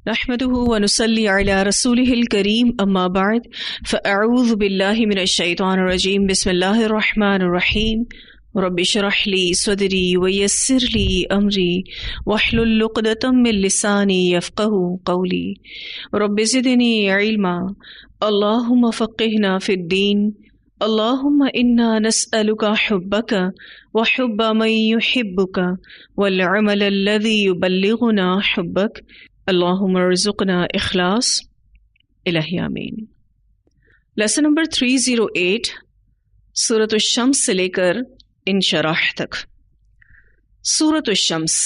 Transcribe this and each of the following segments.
نحمده ونصلي على رسوله الكريم اما بعد فاعوذ بالله من الشيطان الرجيم بسم الله الرحمن الرحيم رب اشرح لي صدري ويسر لي امري واحلل عقدة من لساني يفقهوا قولي رب زدني علما اللهم فقهنا في الدين اللهم انا نسألك حبك وحب من يحبك والعمل الذي يبلغنا حبك اللہم ارزقنا اخلاص الہی آمین۔ لیسن نمبر 308 سورۃ الشمس سے لے کر انشراح تک۔ سورۃ الشمس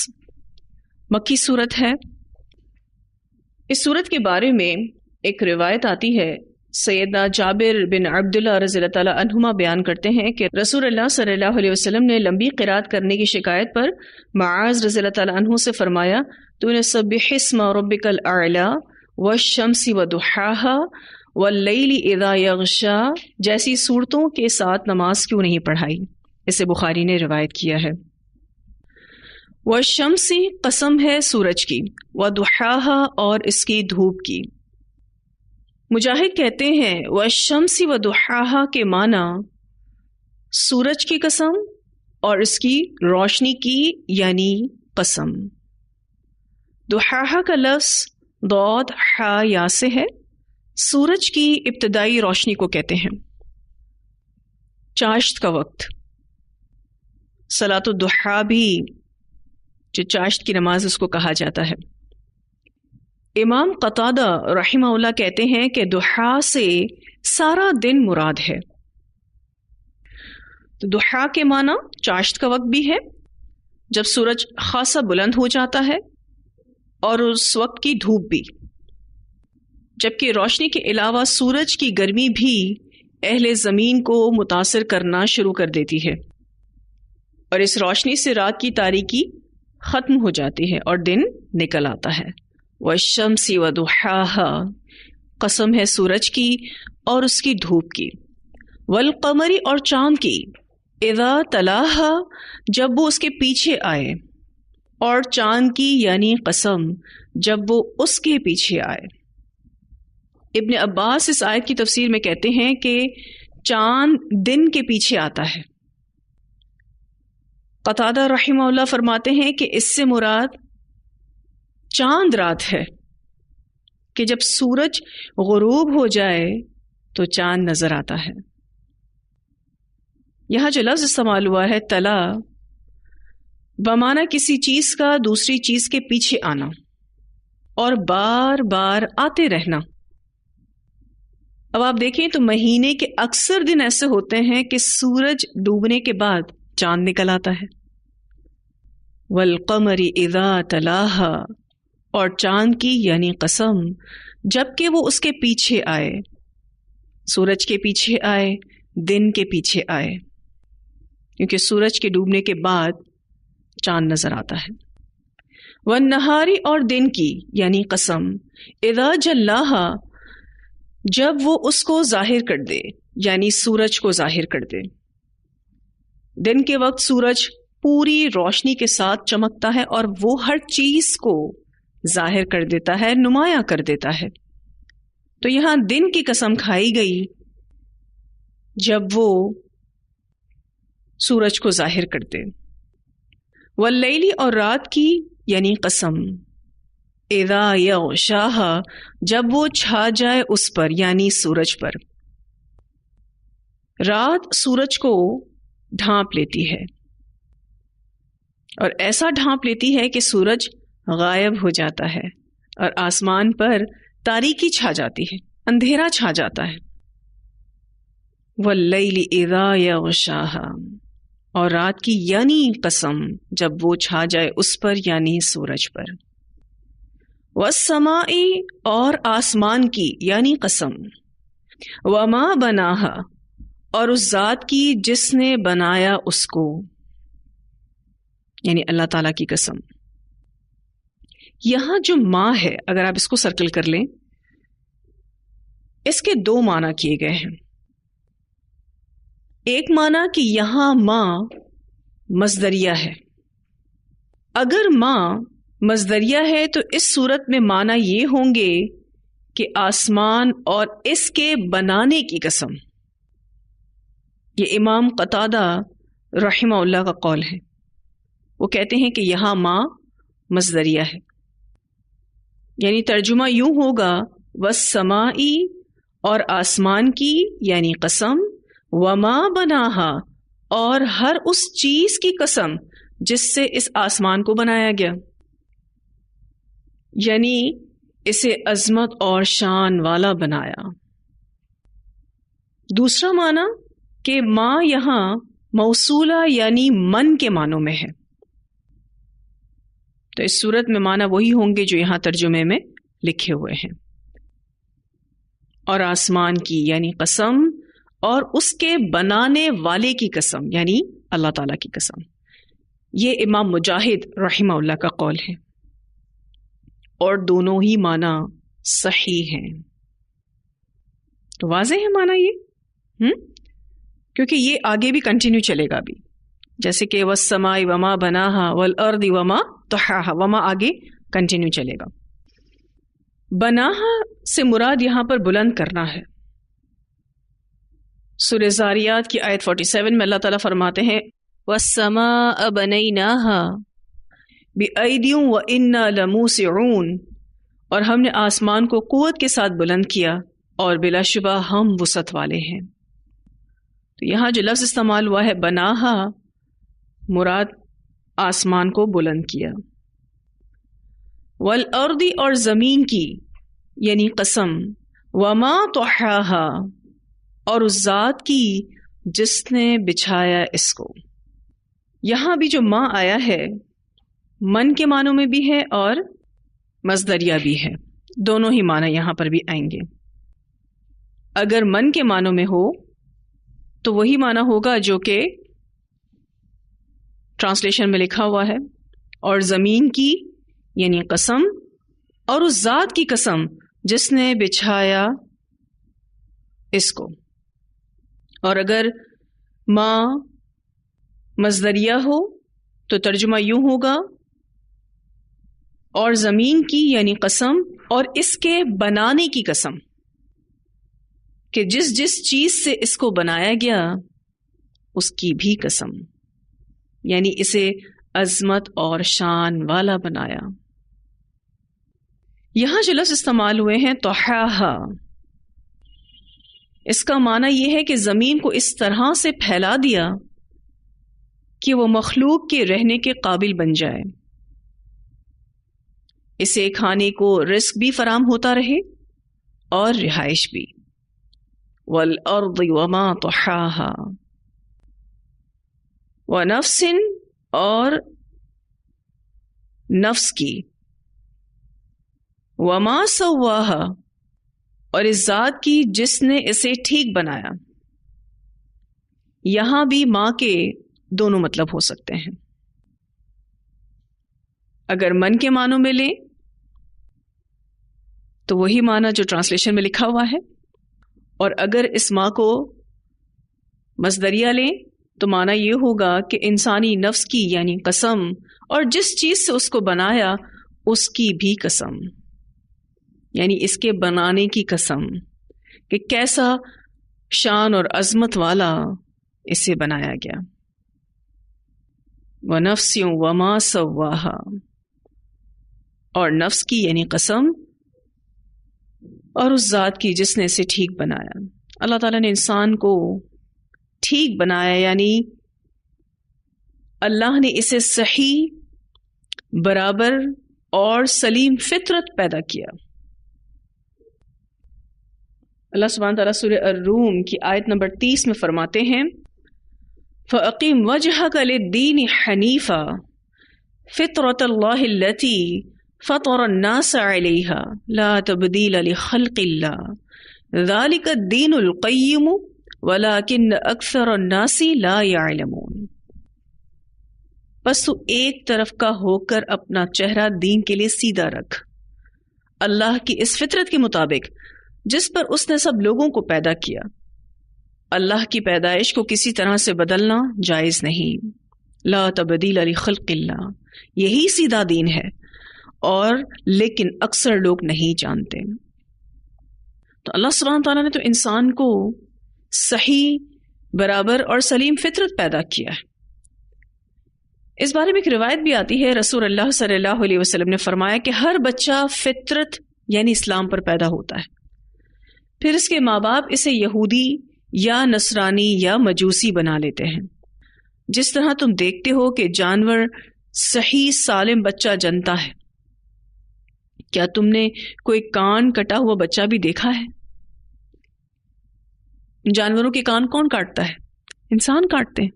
مکی سورت ہے۔ اس سورت کے بارے میں ایک روایت آتی ہے، سیدنا جابر بن عبداللہ رضی اللہ تعالیٰ عنہما بیان کرتے ہیں کہ رسول اللہ صلی اللہ علیہ وسلم نے لمبی قرات کرنے کی شکایت پر معاذ رضی اللہ تعالیٰ عنہ سے فرمایا، تو نے سبح اسم ربک الاعلی والشمس وضحاها واللیل اذا یغشا جیسی صورتوں کے ساتھ نماز کیوں نہیں پڑھائی؟ اسے بخاری نے روایت کیا ہے۔ والشمس قسم ہے سورج کی، وضحاها اور اس کی دھوپ کی۔ مجاہد کہتے ہیں والشمس وضحاها کے معنی سورج کی قسم اور اس کی روشنی کی یعنی قسم۔ ضحاها کا لفظ ضاد حا یا سے ہے، سورج کی ابتدائی روشنی کو کہتے ہیں۔ چاشت کا وقت، صلاۃ الضحیٰ بھی جو چاشت کی نماز اس کو کہا جاتا ہے۔ امام قتادہ رحمہ اللہ کہتے ہیں کہ ضحیٰ سے سارا دن مراد ہے۔ تو ضحیٰ کے معنی چاشت کا وقت بھی ہے، جب سورج خاصا بلند ہو جاتا ہے، اور اس وقت کی دھوپ بھی، جبکہ روشنی کے علاوہ سورج کی گرمی بھی اہل زمین کو متاثر کرنا شروع کر دیتی ہے، اور اس روشنی سے رات کی تاریکی ختم ہو جاتی ہے اور دن نکل آتا ہے۔ والشمس وضحاها قسم ہے سورج کی اور اس کی دھوپ کی، والقمر اور چاند کی، اذا تلاہا جب وہ اس کے پیچھے آئے، اور چاند کی یعنی قسم جب وہ اس کے پیچھے آئے۔ ابن عباس اس آیت کی تفسیر میں کہتے ہیں کہ چاند دن کے پیچھے آتا ہے۔ قتادہ رحمہ اللہ فرماتے ہیں کہ اس سے مراد چاند رات ہے، کہ جب سورج غروب ہو جائے تو چاند نظر آتا ہے۔ یہاں جو لفظ استعمال ہوا ہے تلا، بمعنی کسی چیز کا دوسری چیز کے پیچھے آنا اور بار بار آتے رہنا۔ اب آپ دیکھیں تو مہینے کے اکثر دن ایسے ہوتے ہیں کہ سورج ڈوبنے کے بعد چاند نکل آتا ہے۔ والقمر اذا تلاہا اور چاند کی یعنی قسم جب کہ وہ اس کے پیچھے آئے، سورج کے پیچھے آئے، دن کے پیچھے آئے، کیونکہ سورج کے ڈوبنے کے بعد چاند نظر آتا ہے۔ والنہاری اور دن کی یعنی قسم اذا جلاہا جب وہ اس کو ظاہر کر دے، یعنی سورج کو ظاہر کر دے۔ دن کے وقت سورج پوری روشنی کے ساتھ چمکتا ہے اور وہ ہر چیز کو ظاہر کر دیتا ہے، نمایاں کر دیتا ہے۔ تو یہاں دن کی قسم کھائی گئی جب وہ سورج کو ظاہر کر دے۔ واللیلی اور رات کی یعنی قسم اذا یغشاہا جب وہ چھا جائے اس پر یعنی سورج پر۔ رات سورج کو ڈھانپ لیتی ہے، اور ایسا ڈھانپ لیتی ہے کہ سورج غائب ہو جاتا ہے اور آسمان پر تاریکی چھا جاتی ہے، اندھیرا چھا جاتا ہے۔ واللیل اذا یغشاہا اور رات کی یعنی قسم جب وہ چھا جائے اس پر یعنی سورج پر۔ والسماء اور آسمان کی یعنی قسم، وما بناہا اور اس ذات کی جس نے بنایا اس کو، یعنی اللہ تعالیٰ کی قسم۔ یہاں جو ماں ہے، اگر آپ اس کو سرکل کر لیں، اس کے دو معنی کیے گئے ہیں۔ ایک معنی کہ یہاں ماں مصدریہ ہے، اگر ماں مصدریہ ہے تو اس صورت میں معنی یہ ہوں گے کہ آسمان اور اس کے بنانے کی قسم. یہ امام قتادہ رحمہ اللہ کا قول ہے. وہ کہتے ہیں کہ یہاں ما مصدریہ ہے، یعنی ترجمہ یوں ہوگا والسمائی، اور آسمان کی یعنی قسم، وما بناہا، اور ہر اس چیز کی قسم جس سے اس آسمان کو بنایا گیا، یعنی اسے عظمت اور شان والا بنایا. دوسرا معنی کہ ما یہاں موصولہ یعنی من کے معنوں میں ہے، تو اس صورت میں معنی وہی ہوں گے جو یہاں ترجمے میں لکھے ہوئے ہیں. اور آسمان کی یعنی قسم، اور اس کے بنانے والے کی قسم یعنی اللہ تعالیٰ کی قسم. یہ امام مجاہد رحمہ اللہ کا قول ہے، اور دونوں ہی معنی صحیح ہیں. تو واضح ہے معنی یہ، کیونکہ یہ آگے بھی کنٹینیو چلے گا بھی، جیسے کہ والسماء وما بناہا والارض وما طحاہا، وما آگے کنٹینیو چلے گا. بناہا سے مراد یہاں پر بلند کرنا ہے. سورہ زاریات کی آیت 47 میں اللہ تعالیٰ فرماتے ہیں والسماء بنیناہا بأید وإنا لموسعون، اور ہم نے آسمان کو قوت کے ساتھ بلند کیا اور بلا شبہ ہم وسعت والے ہیں. تو یہاں جو لفظ استعمال ہوا ہے بناہا، مراد آسمان کو بلند کیا. والارض، اور زمین کی یعنی قسم، وما طحاہا، اور اس ذات کی جس نے بچھایا اس کو. یہاں بھی جو ما آیا ہے من کے معنوں میں بھی ہے اور مصدریہ بھی ہے، دونوں ہی معنی یہاں پر بھی آئیں گے. اگر من کے معنوں میں ہو تو وہی معنی ہوگا جو کہ ٹرانسلیشن میں لکھا ہوا ہے، اور زمین کی یعنی قسم، اور اس ذات کی قسم جس نے بچھایا اس کو. اور اگر ما مصدریہ ہو تو ترجمہ یوں ہوگا اور زمین کی یعنی قسم، اور اس کے بنانے کی قسم، کہ جس جس چیز سے اس کو بنایا گیا اس کی بھی قسم، یعنی اسے عظمت اور شان والا بنایا. یہاں جو لفظ استعمال ہوئے ہیں طحاہا، اس کا معنی یہ ہے کہ زمین کو اس طرح سے پھیلا دیا کہ وہ مخلوق کے رہنے کے قابل بن جائے، اسے کھانے کو رزق بھی فراہم ہوتا رہے اور رہائش بھی. والارض وما طحاہا، ونفس، اور نفس کی، وما سواہا، اور اس ذات کی جس نے اسے ٹھیک بنایا. یہاں بھی ماں کے دونوں مطلب ہو سکتے ہیں. اگر من کے معنوں میں لیں تو وہی معنی جو ٹرانسلیشن میں لکھا ہوا ہے، اور اگر اس ماں کو مصدریہ لیں تو معنی یہ ہوگا کہ انسانی نفس کی یعنی قسم، اور جس چیز سے اس کو بنایا اس کی بھی قسم، یعنی اس کے بنانے کی قسم کہ کیسا شان اور عظمت والا اسے بنایا گیا. وَنَفْسٍ وَمَا سَوَّاهَا، اور نفس کی یعنی قسم، اور اس ذات کی جس نے اسے ٹھیک بنایا. اللہ تعالیٰ نے انسان کو ٹھیک بنایا، یعنی اللہ نے اسے صحیح، برابر اور سلیم فطرت پیدا کیا. اللہ سبحانہ تعالیٰ سورہ الروم کی آیت نمبر 30 میں فرماتے ہیں فَأَقِمْ وَجْهَكَ لِلدِّينِ حَنِيفًا فِطْرَةَ اللَّهِ الَّتِي فَطَرَ النَّاسَ عَلَيْهَا لَا تَبْدِيلَ لِخَلْقِ اللَّهِ ذَلِكَ الدِّينُ الْقَيِّمُ وَلَكِنَّ أَكْثَرَ النَّاسِ لَا يَعْلَمُونَ. بس تو ایک طرف کا ہو کر اپنا چہرہ دین کے لیے سیدھا رکھ، اللہ کی اس فطرت کے مطابق جس پر اس نے سب لوگوں کو پیدا کیا. اللہ کی پیدائش کو کسی طرح سے بدلنا جائز نہیں. لا تبدیل لخلق اللہ، یہی سیدھا دین ہے. اور لیکن اکثر لوگ نہیں جانتے۔ تو اللہ سبحانہ تعالیٰ نے تو انسان کو صحیح، برابر اور سلیم فطرت پیدا کیا ہے۔ اس بارے میں ایک روایت بھی آتی ہے، رسول اللہ صلی اللہ علیہ وسلم نے فرمایا کہ ہر بچہ فطرت یعنی اسلام پر پیدا ہوتا ہے، پھر اس کے ماں باپ اسے یہودی یا نصرانی یا مجوسی بنا لیتے ہیں۔ جس طرح تم دیکھتے ہو کہ جانور صحیح سالم بچہ جنتا ہے، کیا تم نے کوئی کان کٹا ہوا بچہ بھی دیکھا ہے؟ جانوروں کے کان کون کاٹتا ہے؟ انسان کاٹتے ہیں۔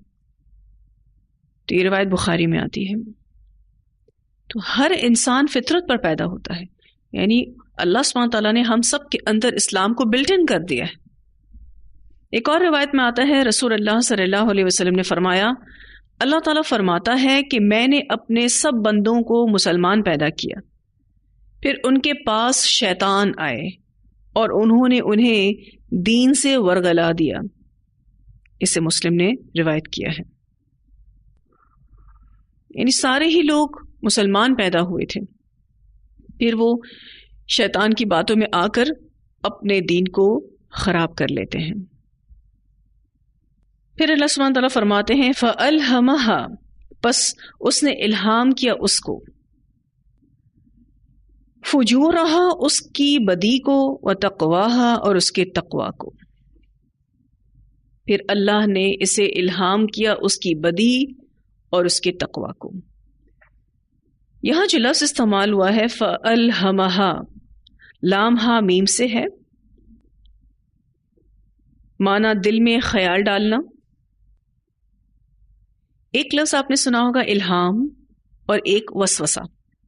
تو یہ روایت بخاری میں آتی ہے۔ تو ہر انسان فطرت پر پیدا ہوتا ہے، یعنی اللہ سبحانہ تعالیٰ نے ہم سب کے اندر اسلام کو بلٹ ان کر دیا ہے۔ ایک اور روایت میں آتا ہے، رسول اللہ صلی اللہ علیہ وسلم نے فرمایا، اللہ تعالیٰ فرماتا ہے کہ میں نے اپنے سب بندوں کو مسلمان پیدا کیا، پھر ان کے پاس شیطان آئے اور انہوں نے انہیں دین سے ورغلا دیا۔ اسے مسلم نے روایت کیا ہے۔ یعنی سارے ہی لوگ مسلمان پیدا ہوئے تھے، پھر وہ شیطان کی باتوں میں آ کر اپنے دین کو خراب کر لیتے ہیں۔ پھر اللہ سبحانہ تعالیٰ فرماتے ہیں فَأَلْهَمَهَا، پس اس نے الہام کیا اس کو، فجورها، اس کی بدی کو، وتقواها، اور اس کے تقوی کو۔ پھر اللہ نے اسے الہام کیا اس کی بدی اور اس کے تقوی کو۔ یہاں جو لفظ استعمال ہوا ہے فَأَلْهَمَهَا، لام ہا میم سے ہے، معنی دل میں خیال ڈالنا۔ ایک لفظ آپ نے سنا ہوگا الہام، اور ایک وسوسہ۔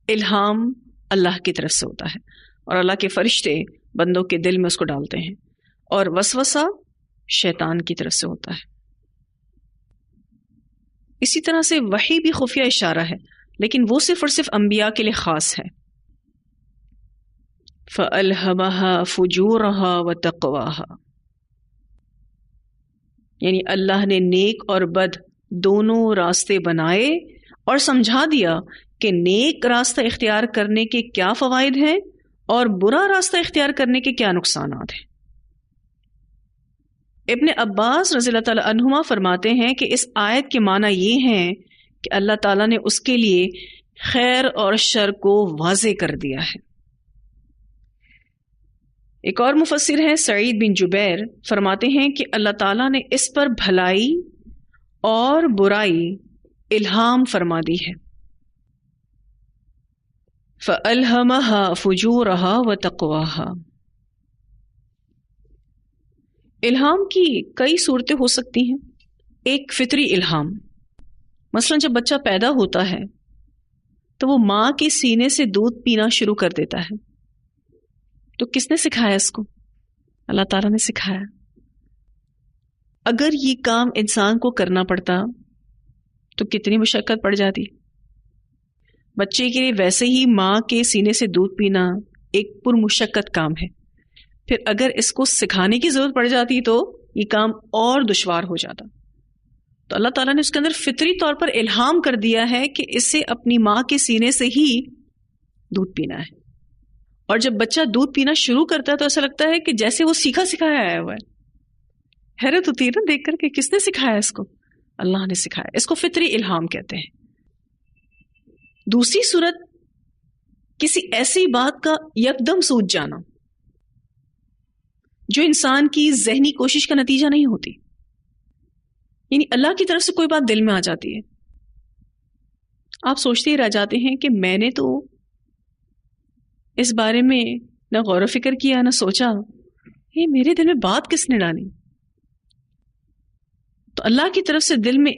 الہام اللہ کی طرف سے ہوتا ہے اور اللہ کے فرشتے بندوں کے دل میں اس کو ڈالتے ہیں، اور وسوسہ شیطان کی طرف سے ہوتا ہے۔ اسی طرح سے وحی بھی خفیہ اشارہ ہے، لیکن وہ صرف اور صرف انبیاء کے لیے خاص ہے۔ فَأَلْهَمَهَا فُجُورَهَا وَتَقْوَاهَا، یعنی اللہ نے نیک اور بد دونوں راستے بنائے اور سمجھا دیا کہ نیک راستہ اختیار کرنے کے کیا فوائد ہیں اور برا راستہ اختیار کرنے کے کیا نقصانات ہیں۔ ابن عباس رضی اللہ تعالی عنہما فرماتے ہیں کہ اس آیت کے معنی یہ ہیں کہ اللہ تعالیٰ نے اس کے لیے خیر اور شر کو واضح کر دیا ہے۔ ایک اور مفسر ہیں سعید بن جبیر، فرماتے ہیں کہ اللہ تعالیٰ نے اس پر بھلائی اور برائی الہام فرما دی ہے۔ فَأَلْهَمَهَا فُجُورَهَا وَتَقْوَاهَا۔ الہام کی کئی صورتیں ہو سکتی ہیں۔ ایک فطری الہام، مثلا جب بچہ پیدا ہوتا ہے تو وہ ماں کے سینے سے دودھ پینا شروع کر دیتا ہے، تو کس نے سکھایا اس کو؟ اللہ تعالیٰ نے سکھایا۔ اگر یہ کام انسان کو کرنا پڑتا تو کتنی مشقت پڑ جاتی۔ بچے کے لیے ویسے ہی ماں کے سینے سے دودھ پینا ایک پرمشقت کام ہے، پھر اگر اس کو سکھانے کی ضرورت پڑ جاتی تو یہ کام اور دشوار ہو جاتا۔ تو اللہ تعالیٰ نے اس کے اندر فطری طور پر الہام کر دیا ہے کہ اسے اپنی ماں کے سینے سے ہی دودھ پینا ہے، اور جب بچہ دودھ پینا شروع کرتا ہے تو ایسا لگتا ہے کہ جیسے وہ سیکھا سکھایا آیا ہوا ہے۔ حیرت ہوتی ہے نا دیکھ کر کہ کس نے سکھایا اس کو؟ اللہ نے سکھایا۔ اس کو فطری الہام کہتے ہیں۔ دوسری صورت، کسی ایسی بات کا یکدم سوچ جانا جو انسان کی ذہنی کوشش کا نتیجہ نہیں ہوتی، یعنی اللہ کی طرف سے کوئی بات دل میں آ جاتی ہے، آپ سوچتے ہی رہ جاتے ہیں کہ میں نے تو اس بارے میں نہ غور و فکر کیا نہ سوچا، یہ میرے دل میں بات کس نے ڈالی؟ تو اللہ کی طرف سے دل میں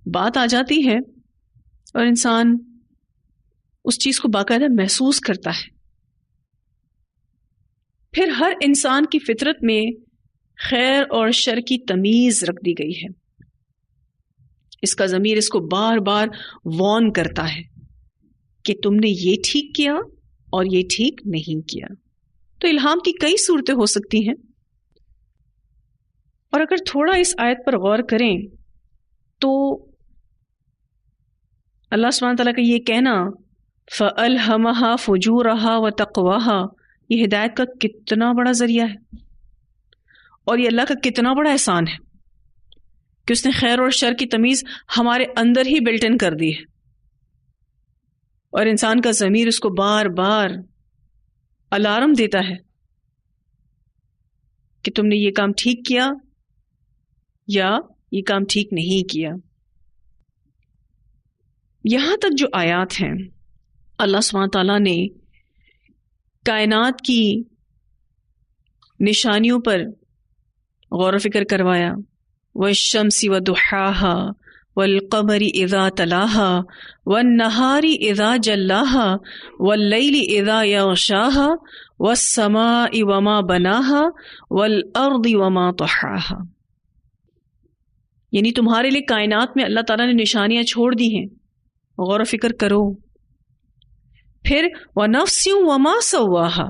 بات آ جاتی ہے اور انسان اس چیز کو باقاعدہ محسوس کرتا ہے۔ پھر ہر انسان کی فطرت میں خیر اور شر کی تمیز رکھ دی گئی ہے۔ اس کا ضمیر اس کو بار بار وارن کرتا ہے کہ تم نے یہ ٹھیک کیا اور یہ ٹھیک نہیں کیا۔ تو الہام کی کئی صورتیں ہو سکتی ہیں، اور اگر تھوڑا اس آیت پر غور کریں تو اللہ سبحانہ تعالیٰ کا یہ کہنا فَأَلْهَمَهَا فُجُورَهَا وَتَقْوَاهَا، یہ ہدایت کا کتنا بڑا ذریعہ ہے، اور یہ اللہ کا کتنا بڑا احسان ہے کہ اس نے خیر اور شر کی تمیز ہمارے اندر ہی بلٹ ان کر دی ہے، اور انسان کا ضمیر اس کو بار بار الارم دیتا ہے کہ تم نے یہ کام ٹھیک کیا یا یہ کام ٹھیک نہیں کیا۔ یہاں تک جو آیات ہیں، اللہ سبحانہ تعالیٰ نے کائنات کی نشانیوں پر غور و فکر کروایا، والشمس وضحاها والقمر اذا تلاها والنہار اذا جلاها واللیل اذا یغشاها والسماء وما بناها والارض وما طحاها، یعنی تمہارے لیے کائنات میں اللہ تعالیٰ نے نشانیاں چھوڑ دی ہیں، غور و فکر کرو۔ پھر وَنَفْسٍ وَمَا سَوَّاهَا،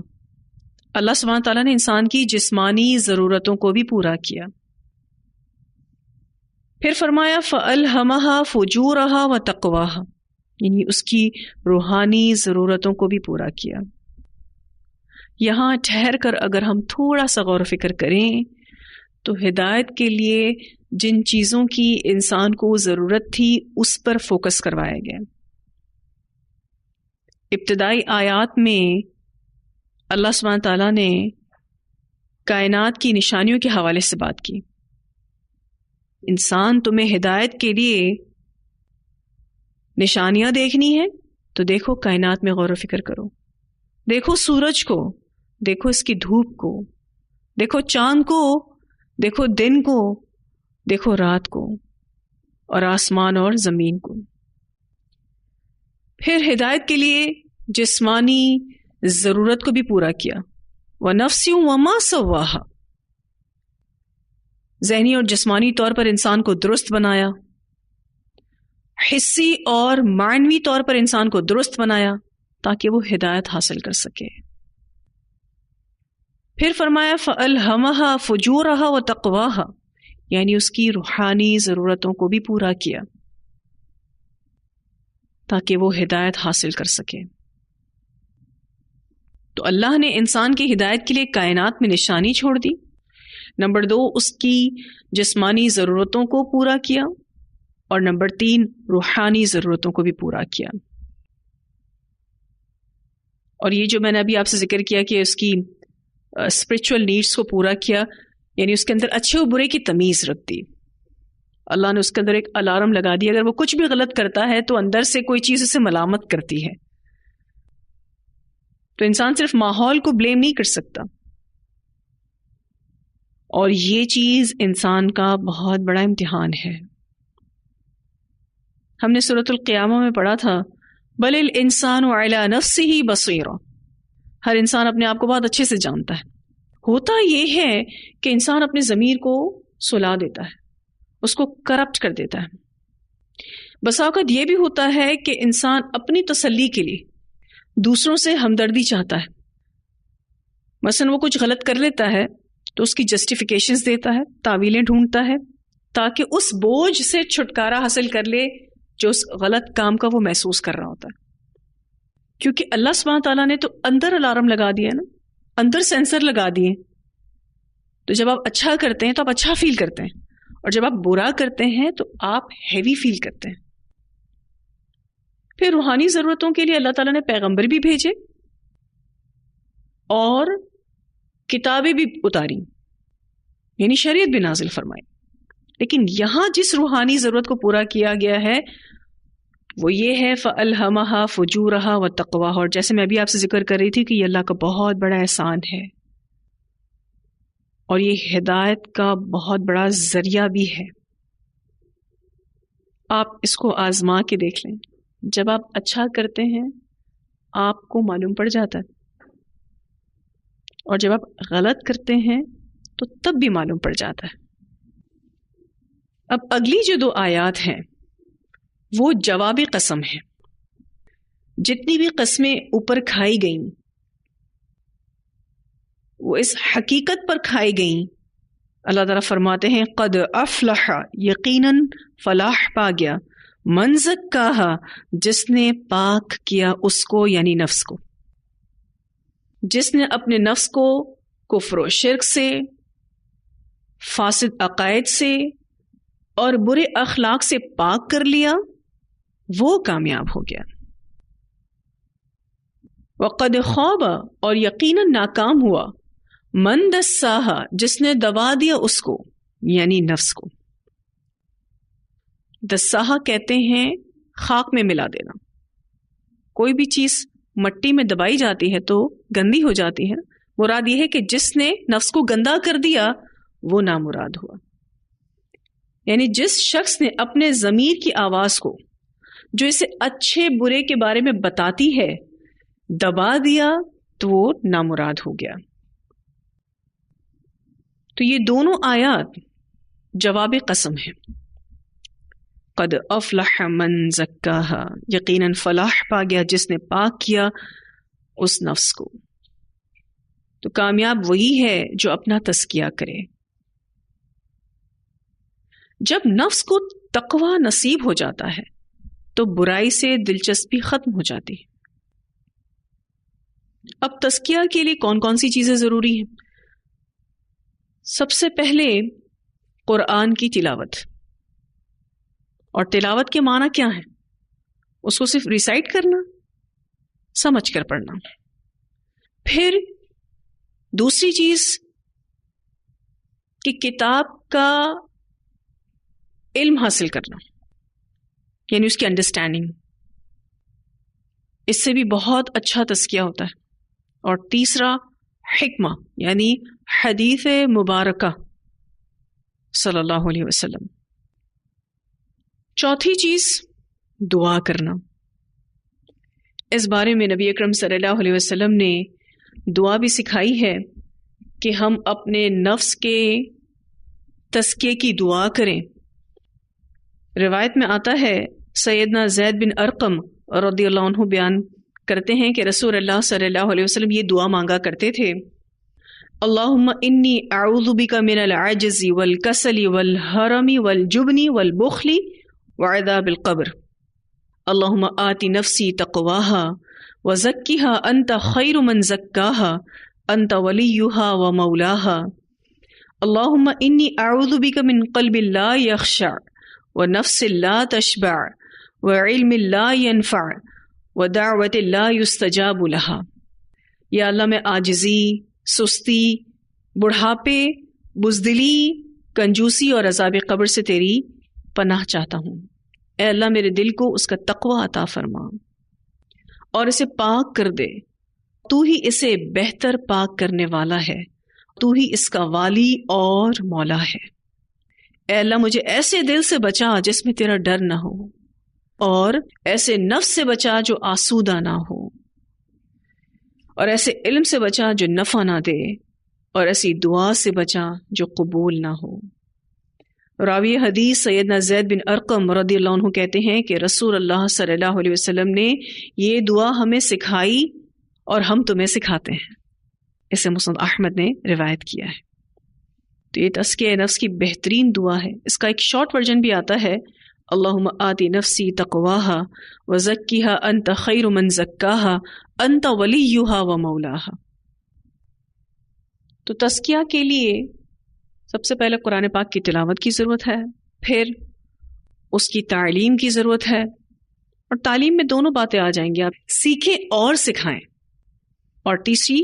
اللہ سبحانہ تعالیٰ نے انسان کی جسمانی ضرورتوں کو بھی پورا کیا۔ پھر فرمایا فَأَلْهَمَهَا فُجُورَهَا وَتَقْوَاهَا، یعنی اس کی روحانی ضرورتوں کو بھی پورا کیا۔ یہاں ٹھہر کر اگر ہم تھوڑا سا غور و فکر کریں تو ہدایت کے لیے جن چیزوں کی انسان کو ضرورت تھی اس پر فوکس کروایا گیا۔ ابتدائی آیات میں اللہ سبحانہ تعالیٰ نے کائنات کی نشانیوں کے حوالے سے بات کی۔ انسان تمہیں ہدایت کے لیے نشانیاں دیکھنی ہے تو دیکھو کائنات میں غور و فکر کرو، دیکھو سورج کو، دیکھو اس کی دھوپ کو، دیکھو چاند کو، دیکھو دن کو، دیکھو رات کو، اور آسمان اور زمین کو۔ پھر ہدایت کے لیے جسمانی ضرورت کو بھی پورا کیا، وَنَفْسٍ وَمَا سَوَّاهَا، ذہنی اور جسمانی طور پر انسان کو درست بنایا، حسی اور معنوی طور پر انسان کو درست بنایا تاکہ وہ ہدایت حاصل کر سکے۔ پھر فرمایا فَأَلْهَمَهَا فُجُورَهَا وَتَقْوَاهَا، یعنی اس کی روحانی ضرورتوں کو بھی پورا کیا تاکہ وہ ہدایت حاصل کر سکے۔ تو اللہ نے انسان کی ہدایت کے لیے کائنات میں نشانی چھوڑ دی۔ نمبر 2، اس کی جسمانی ضرورتوں کو پورا کیا، اور نمبر 3، روحانی ضرورتوں کو بھی پورا کیا۔ اور یہ جو میں نے ابھی آپ سے ذکر کیا کہ اس کی اسپرچول نیڈس کو پورا کیا، یعنی اس کے اندر اچھے و برے کی تمیز رکھ دی۔ اللہ نے اس کے اندر ایک الارم لگا دی، اگر وہ کچھ بھی غلط کرتا ہے تو اندر سے کوئی چیز اسے ملامت کرتی ہے۔ تو انسان صرف ماحول کو بلیم نہیں کر سکتا، اور یہ چیز انسان کا بہت بڑا امتحان ہے۔ ہم نے سورۃ القیامہ میں پڑھا تھا بل الانسان علی نفسہ بصیرہ، ہر انسان اپنے آپ کو بہت اچھے سے جانتا ہے۔ ہوتا یہ ہے کہ انسان اپنے ضمیر کو سلا دیتا ہے، اس کو کرپٹ کر دیتا ہے۔ بسا اوقات یہ بھی ہوتا ہے کہ انسان اپنی تسلی کے لیے دوسروں سے ہمدردی چاہتا ہے، مثلا وہ کچھ غلط کر لیتا ہے تو اس کی جسٹیفیکیشنز دیتا ہے، تعویلیں ڈھونڈتا ہے تاکہ اس بوجھ سے چھٹکارا حاصل کر لے جو اس غلط کام کا وہ محسوس کر رہا ہوتا ہے۔ کیونکہ اللہ سبحانہ تعالیٰ نے تو اندر الارم لگا دیا نا، اندر سینسر لگا دیے، تو جب آپ اچھا کرتے ہیں تو آپ اچھا فیل کرتے ہیں، اور جب آپ برا کرتے ہیں تو آپ ہیوی فیل کرتے ہیں۔ پھر روحانی ضرورتوں کے لیے اللہ تعالیٰ نے پیغمبر بھی بھیجے اور کتابیں بھی اتاری، یعنی شریعت بھی نازل فرمائی۔ لیکن یہاں جس روحانی ضرورت کو پورا کیا گیا ہے وہ یہ ہے فَأَلْهَمَهَا فُجُورَهَا وَتَقْوَاهَا، اور جیسے میں ابھی آپ سے ذکر کر رہی تھی کہ یہ اللہ کا بہت بڑا احسان ہے، اور یہ ہدایت کا بہت بڑا ذریعہ بھی ہے۔ آپ اس کو آزما کے دیکھ لیں، جب آپ اچھا کرتے ہیں آپ کو معلوم پڑ جاتا ہے، اور جب آپ غلط کرتے ہیں تو تب بھی معلوم پڑ جاتا ہے۔ اب اگلی جو 2 آیات ہیں وہ جواب قسم ہے۔ جتنی بھی قسمیں اوپر کھائی گئیں وہ اس حقیقت پر کھائی گئیں، اللہ تعالیٰ فرماتے ہیں قد افلح، یقیناً فلاح پا گیا، من زکاہا جس نے پاک کیا اس کو یعنی نفس کو، جس نے اپنے نفس کو کفر و شرک سے، فاسد عقائد سے اور برے اخلاق سے پاک کر لیا وہ کامیاب ہو گیا۔ وقد خواب اور یقیناً ناکام ہوا من دساہا جس نے دبا دیا اس کو یعنی نفس کو۔ دساہا کہتے ہیں خاک میں ملا دینا، کوئی بھی چیز مٹی میں دبائی جاتی ہے تو گندی ہو جاتی ہے، مراد یہ ہے کہ جس نے نفس کو گندا کر دیا وہ نامراد ہوا، یعنی جس شخص نے اپنے ضمیر کی آواز کو جو اسے اچھے برے کے بارے میں بتاتی ہے دبا دیا تو وہ نامراد ہو گیا۔ تو یہ دونوں آیات جواب قسم ہے۔ قد افلح من زکاہا یقیناً فلاح پا گیا جس نے پاک کیا اس نفس کو۔ تو کامیاب وہی ہے جو اپنا تزکیہ کرے۔ جب نفس کو تقوی نصیب ہو جاتا ہے تو برائی سے دلچسپی ختم ہو جاتی ہے۔ اب تزکیہ کے لیے کون کون سی چیزیں ضروری ہیں؟ سب سے پہلے قرآن کی تلاوت، اور تلاوت کے معنی کیا ہے؟ اس کو صرف ریسائٹ کرنا، سمجھ کر پڑھنا۔ پھر دوسری چیز کہ کتاب کا علم حاصل کرنا، یعنی اس کی انڈرسٹینڈنگ، اس سے بھی بہت اچھا تزکیہ ہوتا ہے۔ اور تیسرا حکمہ یعنی حدیث مبارکہ صلی اللہ علیہ وسلم۔ چوتھی چیز دعا کرنا۔ اس بارے میں نبی اکرم صلی اللہ علیہ وسلم نے دعا بھی سکھائی ہے کہ ہم اپنے نفس کے تزکیے کی دعا کریں۔ روایت میں آتا ہے سیدنا زید بن ارقم رضی اللہ عنہ بیان کرتے ہیں کہ رسول اللہ صلی اللہ علیہ وسلم یہ دعا مانگا کرتے تھے، اللہم انی اعوذ بک من العجز والکسل والحرم والجبن والبخل وعذاب القبر، اللہم آت نفسی تقواہا وزکیہا انت خیر من زکاہا انت ولیہا ومولاہا، اللہم انی اعوذ بک من قلب لا یخشع ونفس لا تشبع وعلم لا ينفع ودعوت لا يستجاب لها۔ یا اللہ میں عاجزی، سستی، بڑھاپے، بزدلی، کنجوسی اور عذاب قبر سے تیری پناہ چاہتا ہوں۔ اے اللہ میرے دل کو اس کا تقوی عطا فرما اور اسے پاک کر دے، تو ہی اسے بہتر پاک کرنے والا ہے، تو ہی اس کا والی اور مولا ہے۔ اے اللہ مجھے ایسے دل سے بچا جس میں تیرا ڈر نہ ہو، اور ایسے نفس سے بچا جو آسودہ نہ ہو، اور ایسے علم سے بچا جو نفع نہ دے، اور ایسی دعا سے بچا جو قبول نہ ہو۔ راوی حدیث سیدنا زید بن ارقم رضی اللہ عنہ کہتے ہیں کہ رسول اللہ صلی اللہ علیہ وسلم نے یہ دعا ہمیں سکھائی اور ہم تمہیں سکھاتے ہیں۔ اسے مسند احمد نے روایت کیا ہے۔ تو یہ تزکیہ نفس کی بہترین دعا ہے۔ اس کا ایک شارٹ ورژن بھی آتا ہے، اللہم آتی نفسی تقواہا وزکیہا انت خیر من زکاہا انت ولیہا ومولاہا۔ تو تزکیہ کے لیے سب سے پہلے قرآن پاک کی تلاوت کی ضرورت ہے، پھر اس کی تعلیم کی ضرورت ہے، اور تعلیم میں دونوں باتیں آ جائیں گی، آپ سیکھیں اور سکھائیں، اور تیسری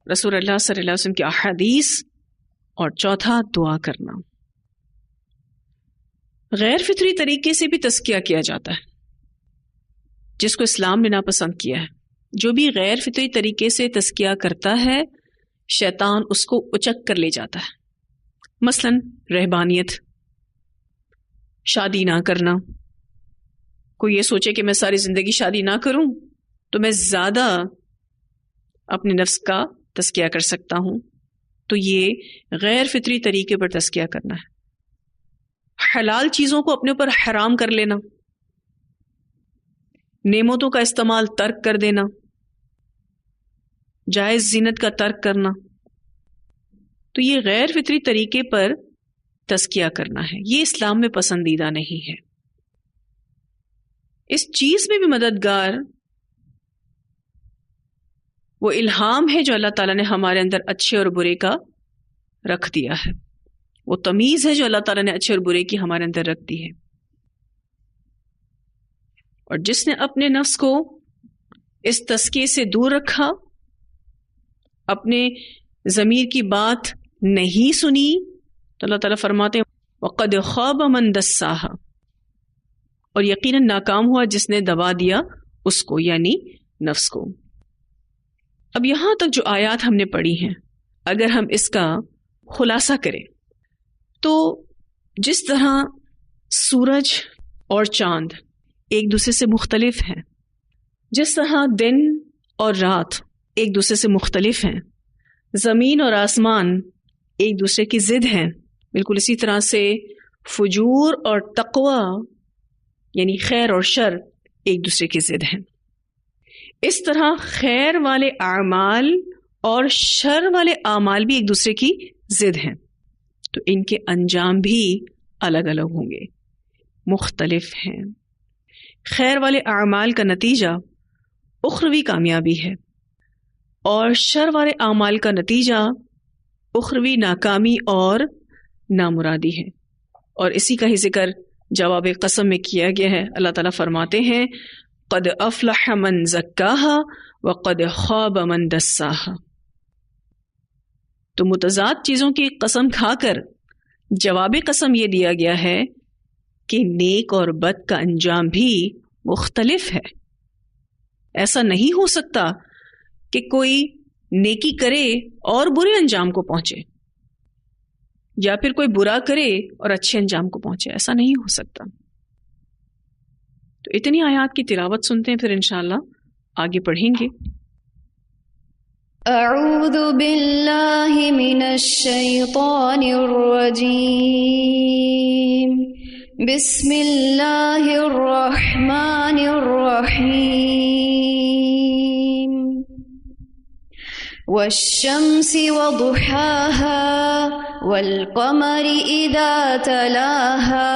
رسول اللہ صلی اللہ علیہ وسلم کی احادیث، اور چوتھا دعا کرنا۔ غیر فطری طریقے سے بھی تزکیہ کیا جاتا ہے جس کو اسلام نے ناپسند کیا ہے۔ جو بھی غیر فطری طریقے سے تزکیہ کرتا ہے شیطان اس کو اچک کر لے جاتا ہے، مثلا رہبانیت، شادی نہ کرنا۔ کوئی یہ سوچے کہ میں ساری زندگی شادی نہ کروں تو میں زیادہ اپنے نفس کا تزکیہ کر سکتا ہوں، تو یہ غیر فطری طریقے پر تزکیہ کرنا ہے۔ حلال چیزوں کو اپنے اوپر حرام کر لینا، نعمتوں کا استعمال ترک کر دینا، جائز زینت کا ترک کرنا، تو یہ غیر فطری طریقے پر تزکیہ کرنا ہے، یہ اسلام میں پسندیدہ نہیں ہے۔ اس چیز میں بھی مددگار وہ الہام ہے جو اللہ تعالیٰ نے ہمارے اندر اچھے اور برے کا رکھ دیا ہے، وہ تمیز ہے جو اللہ تعالیٰ نے اچھے اور برے کی ہمارے اندر رکھ دی ہے. اور جس نے اپنے نفس کو اس تزکیے سے دور رکھا، اپنے ضمیر کی بات نہیں سنی، تو اللہ تعالیٰ فرماتے ہیں وَقَدْ خَابَ مَنْ دَسَّاهَا، اور یقیناً ناکام ہوا جس نے دبا دیا اس کو، یعنی نفس کو. اب یہاں تک جو آیات ہم نے پڑھی ہیں، اگر ہم اس کا خلاصہ کریں تو جس طرح سورج اور چاند ایک دوسرے سے مختلف ہیں، جس طرح دن اور رات ایک دوسرے سے مختلف ہیں، زمین اور آسمان ایک دوسرے کی ضد ہیں، بالکل اسی طرح سے فجور اور تقوی یعنی خیر اور شر ایک دوسرے کی ضد ہیں. اس طرح خیر والے اعمال اور شر والے اعمال بھی ایک دوسرے کی ضد ہیں، تو ان کے انجام بھی الگ الگ ہوں گے، مختلف ہیں. خیر والے اعمال کا نتیجہ اخروی کامیابی ہے اور شر والے اعمال کا نتیجہ اخروی ناکامی اور نامرادی ہے. اور اسی کا ہی ذکر جواب قسم میں کیا گیا ہے. اللہ تعالیٰ فرماتے ہیں قد افلح من زکاها وقد خاب من دساها. تو متضاد چیزوں کی قسم کھا کر جواب قسم یہ دیا گیا ہے کہ نیک اور بد کا انجام بھی مختلف ہے. ایسا نہیں ہو سکتا کہ کوئی نیکی کرے اور برے انجام کو پہنچے، یا پھر کوئی برا کرے اور اچھے انجام کو پہنچے، ایسا نہیں ہو سکتا. تو اتنی آیات کی تلاوت سنتے ہیں، پھر انشاءاللہ آگے پڑھیں گے. اعوذ باللہ من الشیطان الرجیم، بسم اللہ الرحمن الرحیم. والشمس وضحاها والقمر اذا تلاها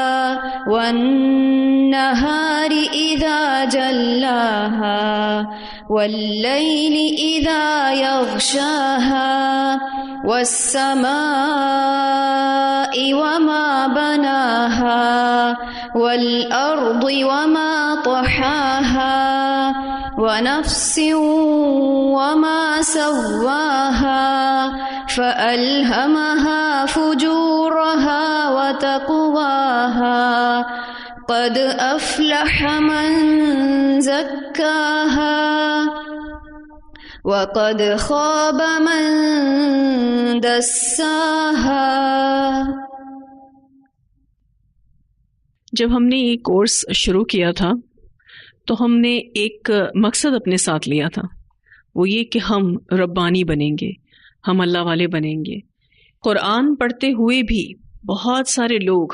والنهار اذا جلاها والليل اذا يغشاها والسماء وما بناها والارض وما طحاها ونفس وما سواها فألهمها فجورها وتقواها قد أفلح من زكاها وقد خاب من دساها. جب ہم نے یہ کورس شروع کیا تھا تو ہم نے ایک مقصد اپنے ساتھ لیا تھا، وہ یہ کہ ہم ربانی بنیں گے، ہم اللہ والے بنیں گے. قرآن پڑھتے ہوئے بھی بہت سارے لوگ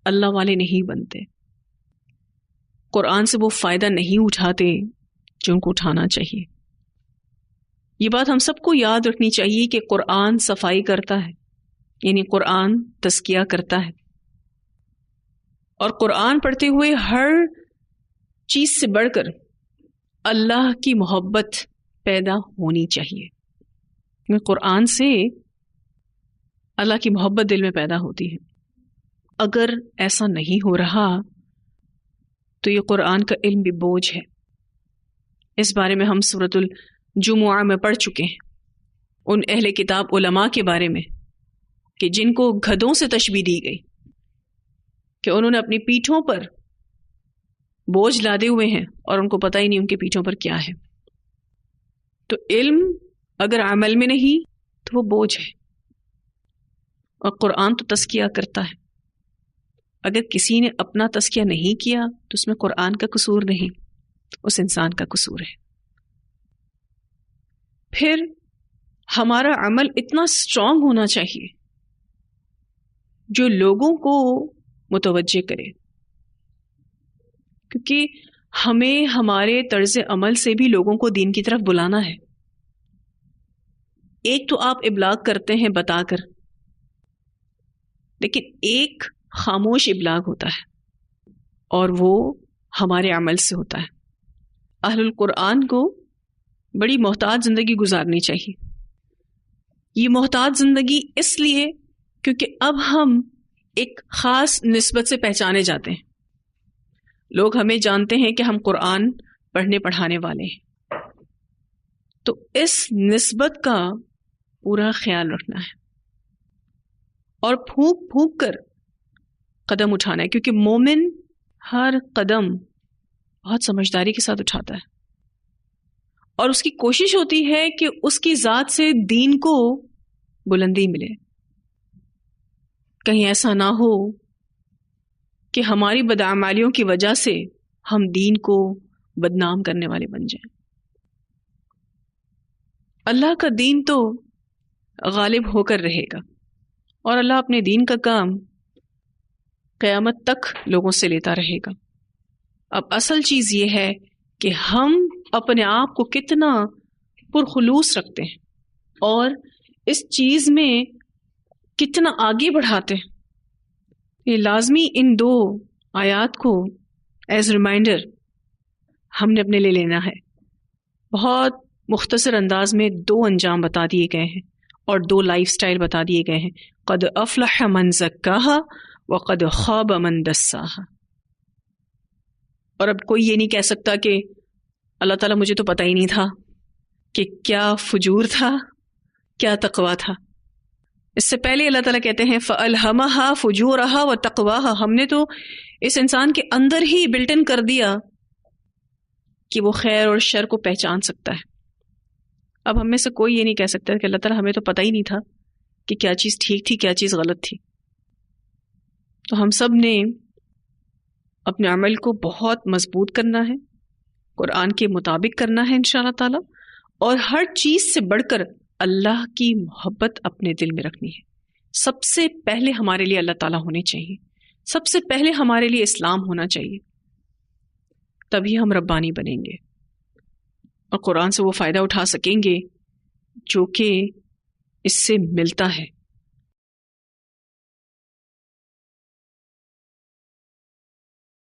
اللہ والے نہیں بنتے، قرآن سے وہ فائدہ نہیں اٹھاتے جو ان کو اٹھانا چاہیے. یہ بات ہم سب کو یاد رکھنی چاہیے کہ قرآن صفائی کرتا ہے، یعنی قرآن تزکیہ کرتا ہے، اور قرآن پڑھتے ہوئے ہر چیز سے بڑھ کر اللہ کی محبت پیدا ہونی چاہیے. قرآن سے اللہ کی محبت دل میں پیدا ہوتی ہے. اگر ایسا نہیں ہو رہا تو یہ قرآن کا علم بھی بوجھ ہے. اس بارے میں ہم سورۃ الجمعہ میں پڑھ چکے ہیں، ان اہل کتاب علماء کے بارے میں کہ جن کو گدھوں سے تشبیہ دی گئی کہ انہوں نے اپنی پیٹھوں پر بوجھ لادے ہوئے ہیں اور ان کو پتہ ہی نہیں ان کے پیٹھوں پر کیا ہے. تو علم اگر عمل میں نہیں تو وہ بوجھ ہے، اور قرآن تو تزکیہ کرتا ہے. اگر کسی نے اپنا تزکیہ نہیں کیا تو اس میں قرآن کا قصور نہیں، اس انسان کا قصور ہے. پھر ہمارا عمل اتنا اسٹرانگ ہونا چاہیے جو لوگوں کو متوجہ کرے، کیونکہ ہمیں ہمارے طرز عمل سے بھی لوگوں کو دین کی طرف بلانا ہے. ایک تو آپ ابلاغ کرتے ہیں بتا کر، لیکن ایک خاموش ابلاغ ہوتا ہے، اور وہ ہمارے عمل سے ہوتا ہے. اہل القرآن کو بڑی محتاط زندگی گزارنی چاہیے. یہ محتاط زندگی اس لیے کیونکہ اب ہم ایک خاص نسبت سے پہچانے جاتے ہیں. لوگ ہمیں جانتے ہیں کہ ہم قرآن پڑھنے پڑھانے والے ہیں. تو اس نسبت کا پورا خیال رکھنا ہے اور پھونک پھونک کر قدم اٹھانا ہے، کیونکہ مومن ہر قدم بہت سمجھداری کے ساتھ اٹھاتا ہے اور اس کی کوشش ہوتی ہے کہ اس کی ذات سے دین کو بلندی ملے. کہیں ایسا نہ ہو کہ ہماری بدعمالیوں کی وجہ سے ہم دین کو بدنام کرنے والے بن جائیں. اللہ کا دین تو غالب ہو کر رہے گا اور اللہ اپنے دین کا کام قیامت تک لوگوں سے لیتا رہے گا. اب اصل چیز یہ ہے کہ ہم اپنے آپ کو کتنا پرخلوص رکھتے ہیں اور اس چیز میں کتنا آگے بڑھاتے ہیں. یہ لازمی ان دو آیات کو ایز ریمائنڈر ہم نے اپنے لے لینا ہے. بہت مختصر انداز میں 2 انجام بتا دیے گئے ہیں اور 2 لائف سٹائل بتا دیے گئے ہیں. قد افلح من زکاہا وقد خاب من دساہا. اور اب کوئی یہ نہیں کہہ سکتا کہ اللہ تعالیٰ مجھے تو پتہ ہی نہیں تھا کہ کیا فجور تھا کیا تقویٰ تھا. اس سے پہلے اللہ تعالیٰ کہتے ہیں فَأَلْهَمَهَا فُجُورَهَا وَتَقْوَاهَا. ہم نے تو اس انسان کے اندر ہی بلٹ ان کر دیا کہ وہ خیر اور شر کو پہچان سکتا ہے. اب ہم میں سے کوئی یہ نہیں کہہ سکتا کہ اللہ تعالیٰ ہمیں تو پتہ ہی نہیں تھا کہ کیا چیز ٹھیک تھی کیا چیز غلط تھی. تو ہم سب نے اپنے عمل کو بہت مضبوط کرنا ہے، قرآن کے مطابق کرنا ہے انشاءاللہ تعالی، اور ہر چیز سے بڑھ کر اللہ کی محبت اپنے دل میں رکھنی ہے. سب سے پہلے ہمارے لیے اللہ تعالیٰ ہونے چاہیے، سب سے پہلے ہمارے لیے اسلام ہونا چاہیے، تبھی ہم ربانی بنیں گے اور قرآن سے وہ فائدہ اٹھا سکیں گے جو کہ اس سے ملتا ہے.